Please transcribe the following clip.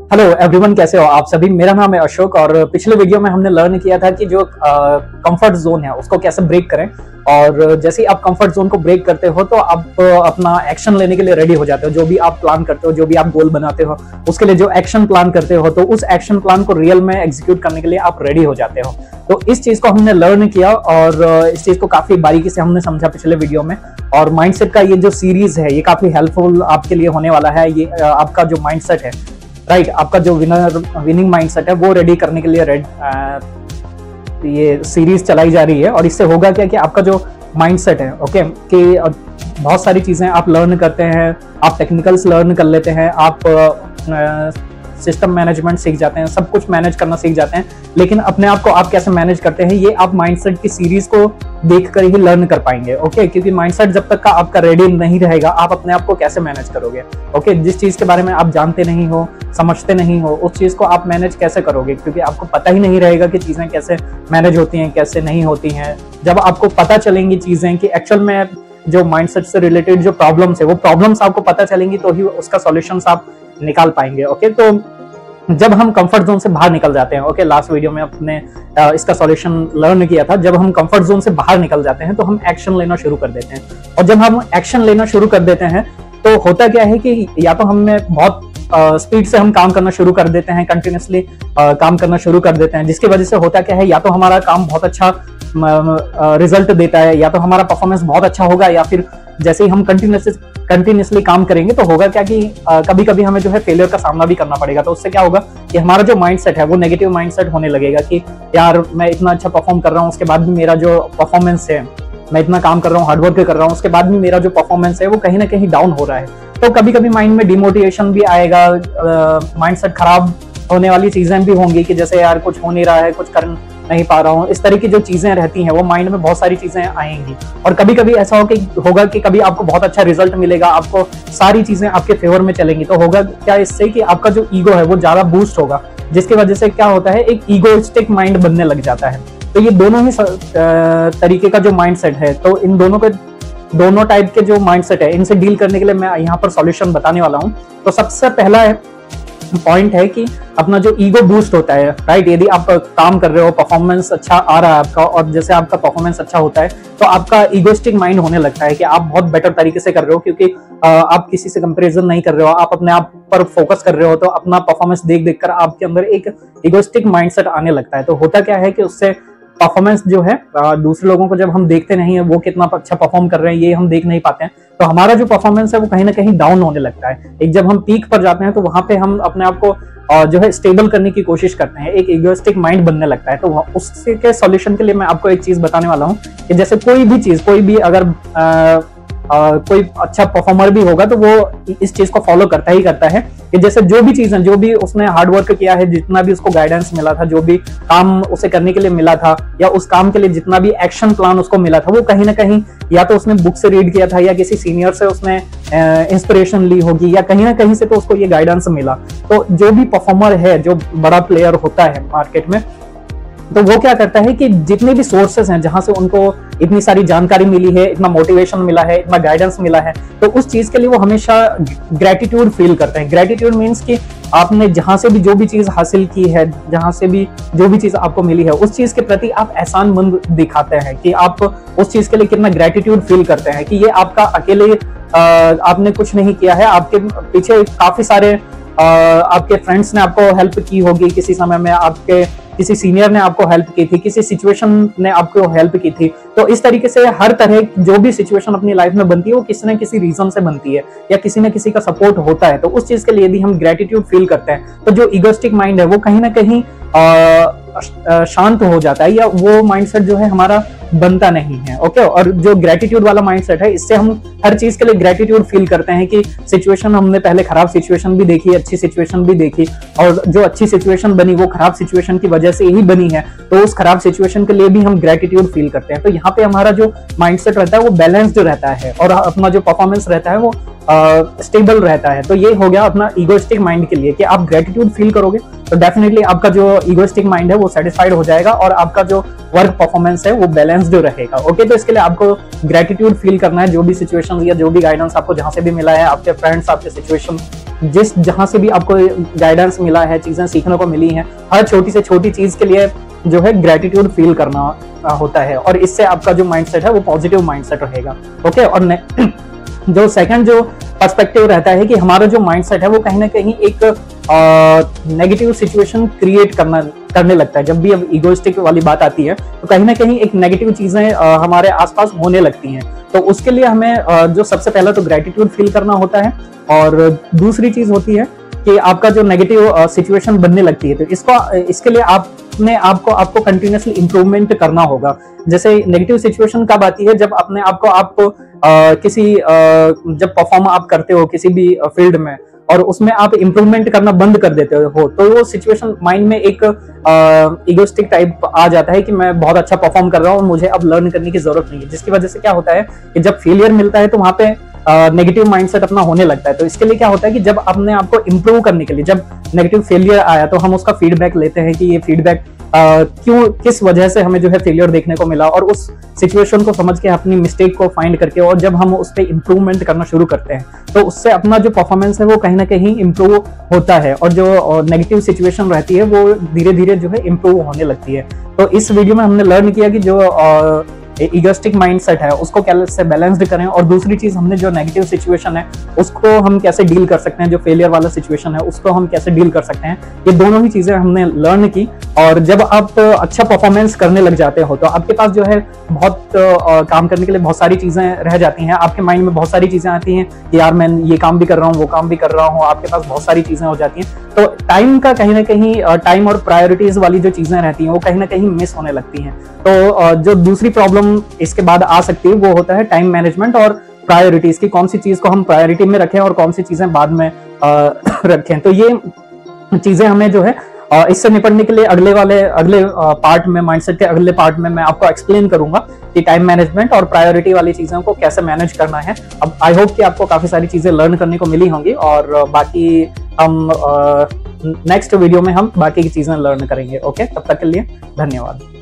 Hello everyone, कैसे हो आप सभी। मेरा नाम है अशोक और पिछले वीडियो में हमने लर्न किया था कि जो कंफर्ट जोन है उसको कैसे ब्रेक करें। और जैसे ही आप कंफर्ट जोन को ब्रेक करते हो तो आप अपना एक्शन लेने के लिए रेडी हो जाते हो। जो भी आप प्लान करते हो, जो भी आप गोल बनाते हो, उसके लिए जो एक्शन प्लान करते हो, तो उस एक्शन प्लान को रियल में एग्जीक्यूट करने के लिए आप रेडी हो जाते हो। तो इस चीज को हमने लर्न किया और इस चीज को काफी बारीकी से हमने समझा पिछले वीडियो में। और माइंडसेट का ये जो सीरीज है ये काफी हेल्पफुल आपके लिए होने वाला है। ये आपका जो माइंडसेट है, राइट, आपका जो विनिंग माइंडसेट है वो रेडी करने के लिए ये सीरीज चलाई जा रही है। और इससे होगा क्या कि आपका जो माइंडसेट है, ओके, कि बहुत सारी चीजें आप लर्न करते हैं, आप टेक्निकल्स लर्न कर लेते हैं, आप सिस्टम मैनेजमेंट सीख जाते हैं, सब कुछ मैनेज करना सीख जाते हैं। लेकिन अपने आप को आप कैसे मैनेज करते हैं ये आप माइंडसेट की सीरीज को देखकर ही लर्न कर पाएंगे, ओके। क्योंकि माइंडसेट जब तक का आपका रेडी नहीं रहेगा, आप अपने आप को कैसे मैनेज करोगे, ओके। जिस चीज के बारे में आप जानते नहीं हो, समझते नहीं हो, उस चीज को आप मैनेज कैसे करोगे, क्योंकि आपको पता ही नहीं रहेगा कि चीजें कैसे मैनेज होती हैं, कैसे नहीं होती हैं। जब आपको पता चलेंगी चीजें कि एक्चुअल में जो माइंडसेट से रिलेटेड जो प्रॉब्लम्स है वो प्रॉब्लम्स आपको पता चलेंगी, तो ही उसका सॉल्यूशंस आप निकाल पाएंगे, ओके। तो जब हम कंफर्ट जोन से बाहर निकल जाते हैं, ओके, लास्ट वीडियो में अपने इसका सॉल्यूशन लर्न किया था। जब हम कंफर्ट जोन से बाहर निकल जाते हैं तो हम एक्शन लेना शुरू कर देते हैं। और जब हम एक्शन लेना शुरू कर देते हैं तो होता क्या है कि या तो हमें बहुत स्पीड से हम काम करना शुरू कर देते हैं, कंटिन्यूसली काम करना शुरू कर देते हैं, जिसकी वजह से होता क्या है, या तो हमारा काम बहुत अच्छा रिजल्ट देता है, या तो हमारा परफॉर्मेंस बहुत अच्छा होगा, या फिर जैसे ही हम कंटिन्यूसली काम करेंगे तो होगा क्या कि कभी कभी हमें जो है फेलियर का सामना भी करना पड़ेगा। तो उससे क्या होगा कि हमारा जो माइंडसेट है वो नेगेटिव माइंडसेट होने लगेगा कि यार मैं इतना अच्छा परफॉर्म कर रहा हूँ, उसके बाद भी मेरा जो परफॉर्मेंस है, मैं इतना काम कर रहा हूँ, हार्डवर्क कर रहा हूँ, उसके बाद भी मेरा जो परफॉर्मेंस है वो कहीं ना कहीं डाउन हो रहा है। तो कभी कभी माइंड में डिमोटिवेशन भी आएगा, माइंडसेट खराब होने वाली चीजें भी होंगी कि जैसे यार कुछ हो नहीं रहा है, कुछ कर नहीं पा रहा हूँ, इस तरह की जो चीजें रहती हैं वो माइंड में बहुत सारी चीजें आएंगी। और कभी कभी ऐसा होगा कि कभी आपको बहुत अच्छा रिजल्ट मिलेगा, आपको सारी चीजें आपके फेवर में चलेंगी। तो होगा क्या इससे कि आपका जो ईगो है वो ज्यादा बूस्ट होगा, जिसकी वजह से क्या होता है, एक ईगोइस्टिक माइंड बनने लग जाता है। तो ये दोनों ही तरीके का जो माइंडसेट है, तो इन दोनों टाइप के जो माइंडसेट है, इनसे डील करने के लिए मैं यहाँ पर सॉल्यूशन बताने वाला हूँ। तो सबसे पहला पॉइंट है कि अपना जो ईगो बूस्ट होता है, राइट, यदि आप काम कर रहे हो, परफॉर्मेंस अच्छा आ रहा है आपका, और जैसे आपका परफॉर्मेंस अच्छा होता है तो आपका ईगोइस्टिक माइंड होने लगता है कि आप बहुत बेटर तरीके से कर रहे हो, क्योंकि आप किसी से कंपैरिजन नहीं कर रहे हो, आप अपने आप पर फोकस कर रहे हो। तो अपना परफॉर्मेंस देख कर आपके अंदर एक ईगोइस्टिक माइंडसेट आने लगता है। तो होता क्या है कि उससे परफॉर्मेंस जो है, दूसरे लोगों को जब हम देखते नहीं है वो कितना अच्छा परफॉर्म कर रहे हैं ये हम देख नहीं पाते हैं, तो हमारा जो परफॉर्मेंस है वो कहीं ना कहीं डाउन होने लगता है। एक जब हम पीक पर जाते हैं तो वहां पे हम अपने आप को जो है स्टेबल करने की कोशिश करते हैं, एक इगोइस्टिक माइंड बनने लगता है। तो उसके के सॉल्यूशन के लिए मैं आपको एक चीज बताने वाला हूँ कि जैसे कोई भी अगर कोई अच्छा परफॉर्मर भी होगा तो वो इस चीज को फॉलो करता ही करता है कि जैसे जो भी चीजें, जो भी उसने हार्डवर्क किया है, जितना भी उसको गाइडेंस मिला था, जो भी काम उसे करने के लिए मिला था, या उस काम के लिए जितना भी एक्शन प्लान उसको मिला था, वो कहीं ना कहीं या तो उसने बुक से रीड किया था, या किसी सीनियर से उसने इंस्पिरेशन ली होगी, या कहीं ना कहीं से तो उसको ये गाइडेंस मिला। तो जो भी परफॉर्मर है, जो बड़ा प्लेयर होता है मार्केट में, तो वो क्या करता है कि जितने भी सोर्सेस हैं जहां से उनको इतनी सारी जानकारी मिली है, इतना मोटिवेशन मिला है, इतना गाइडेंस मिला है, तो उस चीज के लिए वो हमेशा ग्रेटिट्यूड फील करते हैं। ग्रेटिट्यूड मीन्स कि आपने जहां से भी जो भी चीज हासिल की है, जहां से भी जो भी चीज आपको मिली है, उस चीज के प्रति आप एहसानमंद दिखाते हैं कि आप उस चीज के लिए कितना ग्रेटिट्यूड फील करते हैं कि ये आपका अकेले आपने कुछ नहीं किया है, आपके पीछे काफी सारे आपके फ्रेंड्स ने आपको हेल्प की होगी, किसी समय में आपके किसी सीनियर ने आपको हेल्प की थी, किसी सिचुएशन ने आपको हेल्प की थी। तो इस तरीके से हर तरह जो भी सिचुएशन अपनी लाइफ में बनती है वो किसी न किसी रीजन से बनती है, या किसी न किसी का सपोर्ट होता है। तो उस चीज के लिए यदि हम ग्रेटिट्यूड फील करते हैं तो जो इगोइस्टिक माइंड है वो कहीं ना कहीं शांत हो जाता है, या वो माइंडसेट जो है हमारा बनता नहीं है, ओके। और जो ग्रेटिट्यूड वाला माइंडसेट है, इससे हम हर चीज के लिए ग्रेटिट्यूड फील करते हैं कि सिचुएशन, हमने पहले खराब सिचुएशन भी देखी, अच्छी सिचुएशन भी देखी, और जो अच्छी सिचुएशन बनी वो खराब सिचुएशन की वजह से ही बनी है, तो उस खराब सिचुएशन के लिए भी हम ग्रेटिट्यूड फील करते हैं। तो यहाँ पे हमारा जो माइंडसेट रहता है वो बैलेंस्ड रहता है, और अपना जो परफॉर्मेंस रहता है वो स्टेबल रहता है। तो ये हो गया अपना इगोइस्टिक माइंड के लिए कि आप ग्रेटिट्यूड फील करोगे तो डेफिनेटली आपका जो इगोइस्टिक माइंड है वो सेटिस्फाइड हो जाएगा, और आपका जो वर्क परफॉर्मेंस है वो बैलेंस्ड रहेगा, ओके। तो इसके लिए आपको ग्रेटिट्यूड फील करना है, जो भी सिचुएशन या जो भी गाइडेंस आपको जहां से भी मिला है, आपके फ्रेंड्स, आपके सिचुएशन जिस जहां से भी आपको गाइडेंस मिला है, चीजें सीखने को मिली हैं, हर छोटी से छोटी चीज के लिए जो है ग्रेटिट्यूड फील करना होता है, और इससे आपका जो माइंडसेट है वो पॉजिटिव माइंडसेट रहेगा। ओके, और जो सेकंड जो पर्सपेक्टिव रहता है कि हमारा जो माइंडसेट है वो कहीं ना कहीं एक नेगेटिव सिचुएशन क्रिएट करने लगता है। जब भी अब इगोइस्टिक वाली बात आती है तो कहीं ना कहीं एक नेगेटिव चीजें हमारे आसपास होने लगती हैं। तो उसके लिए हमें जो सबसे पहला तो ग्रेटिट्यूड फील करना होता है, और दूसरी चीज होती है कि आपका जो नेगेटिव सिचुएशन बनने लगती है तो इसके लिए आपको कंटिन्यूअसली इंप्रूवमेंट करना होगा। जैसे नेगेटिव सिचुएशन कब आती है, जब अपने आप को जब परफॉर्म आप करते हो किसी भी फील्ड में और उसमें आप इंप्रूवमेंट करना बंद कर देते हो, तो वो सिचुएशन माइंड में एक इगोस्टिक टाइप आ जाता है कि मैं बहुत अच्छा परफॉर्म कर रहा हूँ और मुझे अब लर्न करने की जरूरत नहीं है, जिसकी वजह से क्या होता है कि जब फेलियर मिलता है तो वहां पे नेगेटिव माइंडसेट अपना होने लगता है। तो इसके लिए क्या होता है कि जब अपने आप को इंप्रूव करने के लिए जब नेगेटिव फेलियर आया तो हम उसका फीडबैक लेते हैं कि ये फीडबैक किस वजह से हमें जो है फेलियर देखने को मिला, और उस सिचुएशन को समझ के अपनी मिस्टेक को फाइंड करके और जब हम उस पर इंप्रूवमेंट करना शुरू करते हैं तो उससे अपना जो परफॉर्मेंस है वो कहीं ना कहीं इंप्रूव होता है, और जो नेगेटिव सिचुएशन रहती है वो धीरे धीरे जो है इंप्रूव होने लगती है। तो इस वीडियो में हमने लर्न किया कि जो इगोस्टिक माइंडसेट है उसको कैसे बैलेंस्ड करें, और दूसरी चीज हमने जो नेगेटिव सिचुएशन है उसको हम कैसे डील कर सकते हैं, जो फेलियर वाला सिचुएशन है उसको हम कैसे डील कर सकते हैं। ये दोनों ही चीजें हमने लर्न की, और जब आप अच्छा परफॉर्मेंस करने लग जाते हो तो आपके पास जो है बहुत काम करने के लिए बहुत सारी चीजें रह जाती हैं। आपके माइंड में बहुत सारी चीजें आती हैं कि यार मैं ये काम भी कर रहा हूँ, वो काम भी कर रहा हूँ, आपके पास बहुत सारी चीजें हो जाती हैं। तो टाइम का कहीं ना कहीं टाइम और प्रायोरिटीज वाली जो चीजें रहती हैं वो कहीं ना कहीं मिस होने लगती हैं। तो जो दूसरी प्रॉब्लम इसके बाद आ सकती है वो होता है टाइम मैनेजमेंट और प्रायोरिटीज की, कौन सी चीज को हम प्रायोरिटी में रखें और कौन सी चीजें बाद में रखें। तो ये चीजें हमें जो है इससे निपटने के लिए अगले पार्ट में, माइंडसेट के अगले पार्ट में मैं आपको एक्सप्लेन करूंगा कि टाइम मैनेजमेंट और प्रायोरिटी वाली चीजों को कैसे मैनेज करना है। अब आई होप कि आपको काफी सारी चीजें लर्न करने को मिली होंगी, और बाकी हम नेक्स्ट वीडियो में हम बाकी की चीजें लर्न करेंगे। ओके, तब तक के लिए धन्यवाद।